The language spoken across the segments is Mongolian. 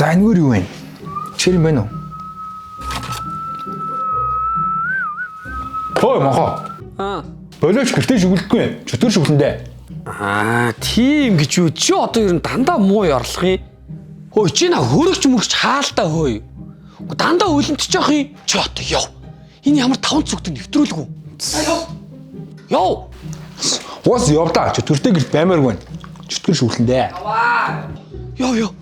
За энэ юу вэ? Чир юм байна уу? Ой мохоо. Болооч гэртээ шүглэхгүй. Чөтгөр шүглэндээ. Тийм гэж юу чи одоо ер нь дандаа муу ярлах юм. Хөөе чи на хөрөгч мөрөгч хаалтаа хөөе. Дандаа үлэмтчих юм. Чи одоо яв. Энэ ямар таван зүгтэн нэвтрүүлгүй. Яв. Уус явдаа. Чөтгөртэй гэрт баймааргүй байна. Чөтгөр шүглэндээ. Яв.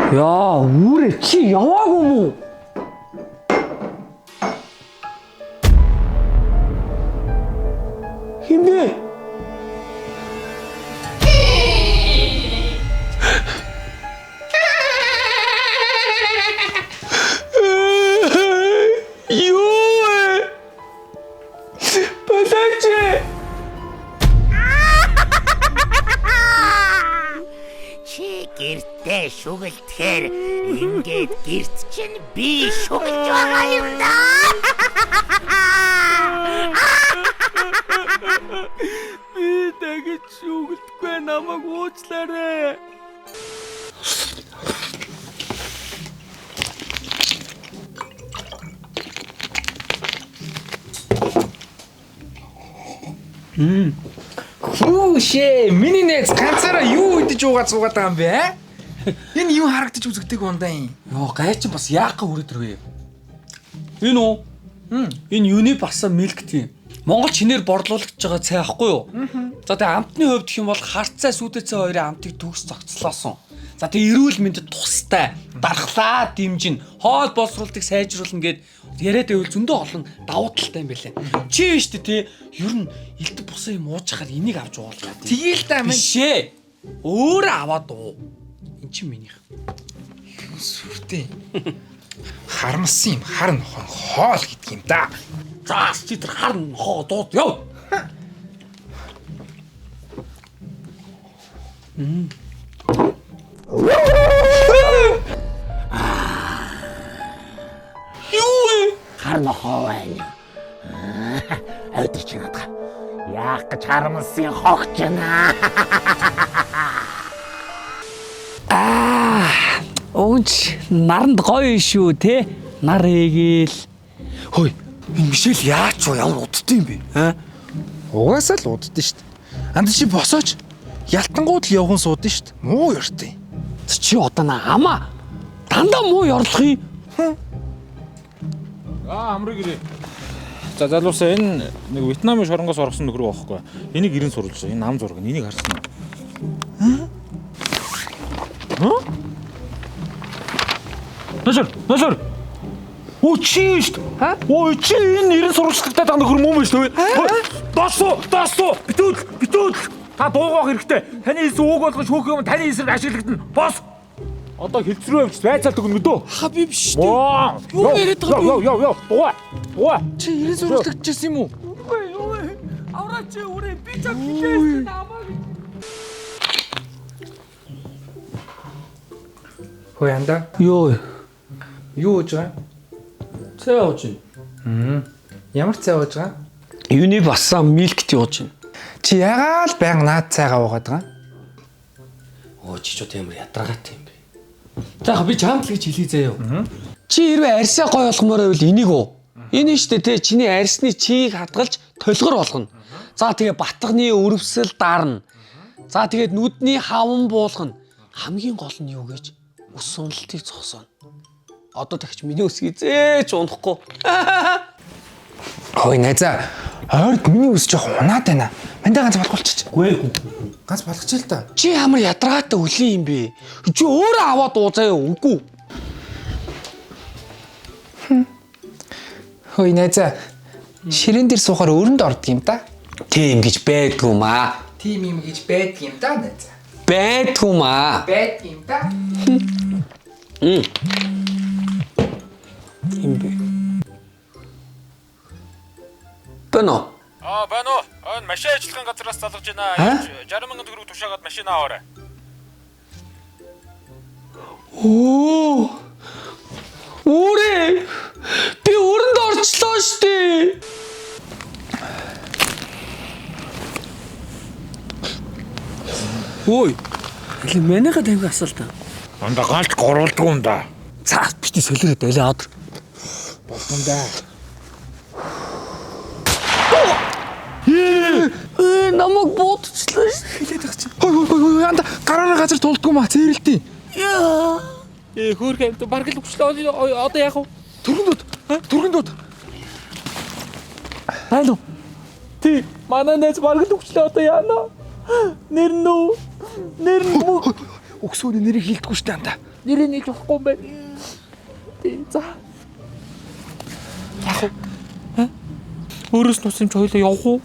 Яа, үүрэ чи яваагүй мүү? Химбэ? Юу? Батач. Чи гэртээ шүгэлдэхээр ингээд гэрт чинь би шүгэлж байгаа юм да. Би дахиж шүгэлдэхгүй намайг уучлаарай. Хүүшээ, миний нэз ганцаараа юу идэж суугаад байгаа юм бэ? Энэ юу харагдаж үзэгдэг ундаа юм? Йоо, гайчин бас яахан хүрээдэр вэ? Энэ үү? Энэ юуны басан милк тийм. Монгол чинээр борлуулагч байгаа цай ахгүй юу? За тэгээ амтны хувьд гэх юм бол харцаа сүдэ цай хоёрын амтыг төгс зогцлоосон. За тэгээ эрүүл мэндэд тустай, дархлаа дэмжин, хоол боловсруулалтыг сайжруулна гэд яриад байвал зөндөө олон давуу талтай юм байлаа. Чи биш үү те? Ер нь элдв бусан юм ууж хахаар энийг авч уулаа. Тэгээл та минь. Бишээ. Өөрөө аваад уу. Эн чинь минийх. Юу сүртэй. Харамсан юм, харна хоол гэдэг юм да. Заас чи тэр харна хоо дууд яв. Харна хоо байна. Өдөр чи надаа. Яах гэж харамсан хогч байна. Уунч наранд гоё шүү те. Нар ээгээл. Хөөе, энэ Мишель яач вэ? Ямар уддсан юм бэ? Угаасаа л уддсан шүү дээ. Анд чи босооч. Ялтангууд л явган суудсан шүү дээ. Муу ёртой. Чи одоо намаа дандаа муу ёрлох юм. Амрыг ирээ. За залуусаа энэ нэг Вьетнамын шоронгоос орсон нөхрөө байхгүй. Энийг 90 сурлаа. Энэ нам зураг. Энийг харсан уу? Ношор. Оо чи шүү дээ. Оо чи энэ 90 сурвалжлагтай та нөхөр мөн биш үү? Дасуу. Битүүл. Та дуугаах хэрэгтэй. Таны эсрэг үг болгон шүүх юм таны эсрэг ашиглагдана. Бос. Одоо хилцрүү авч байцаалт өгнө дөө. Би биш дээ. Юу яриад байгаа юм? Яа. Дугаа. Чи 90 сурвалжлагчсан юм уу? Юу. Авраач үрээ би чам хийсэн намайг. Хөөе анда. Юу Юу ууж байгаа? цай ууж байна. Ямар цай ууж байгаа? Юуны басан милкт ууж байна. Чи ягаал байнга наад цайгаа уугаад байгаа? Чи ч ямар ядаргаатай юм бэ? За би чамд л гэж хэлье заяа. Чи хэрвээ арьсаа гой болгомоор байвал энийг уу? Энэ нь штэ те чиний арьсны чийг хадгалж толгор болгоно. За тэгээ батганы өрөвсөл дарна. За тэгээд нүдний хаван буулгана. Хамгийн гол нь юу гэж? Ус уналтыг зогсооно. Одоо тагч миний үсгийг зээч унахгүй. Хөөе найзаа. Ойрд миний үс жоох унаад байна. Мандаа ганц болгуулчих. Гүй. Ганц болгочих л та. Чи ямар ядаргаатай үлийн юм бэ? Чи өөрөө аваад уу заяа үгүй. Хөөе найзаа. Ширээн дээр суухаар өрөнд ордог юм да. Тийм гэж байдгүй маа. Тийм юм гэж байдаг юм да найзаа. Байдгүй маа. Байдаг юм да. Юм бэ. Бэнэ. Байна уу? Машин ажиллахын газраас залгаж байна. 60,000 төгрөг тушаагаад машин аваарай. Оо. Үрээ. Би өрөнд орчлоо штэ. Ой. Хэл манайха тамхи асуулт. Анда галт горуулдаг юм да. За бити солирэд байлаа одор. Намайг бодчихлаа шүү. Хой анда гараараа газар тулдгүй маа цээрэлтий. Хөөрхөн бараг л өвчлөө одоо яах вэ? Түргэндүүд. Хайло. Ти манай найз бараг л өвчлөө одоо яана. Нэр нь Өгсөөний нэрийг хэлдэггүй штэ анда. нэрийг нээж өгөхгүй юм байна. Ти за. Яах вэ? Өөрөөс нь усан ч хоёлоо явах уу?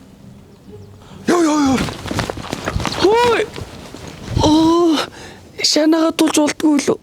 Йоо. Хөөе. Шанага тулж болдгүй лөө.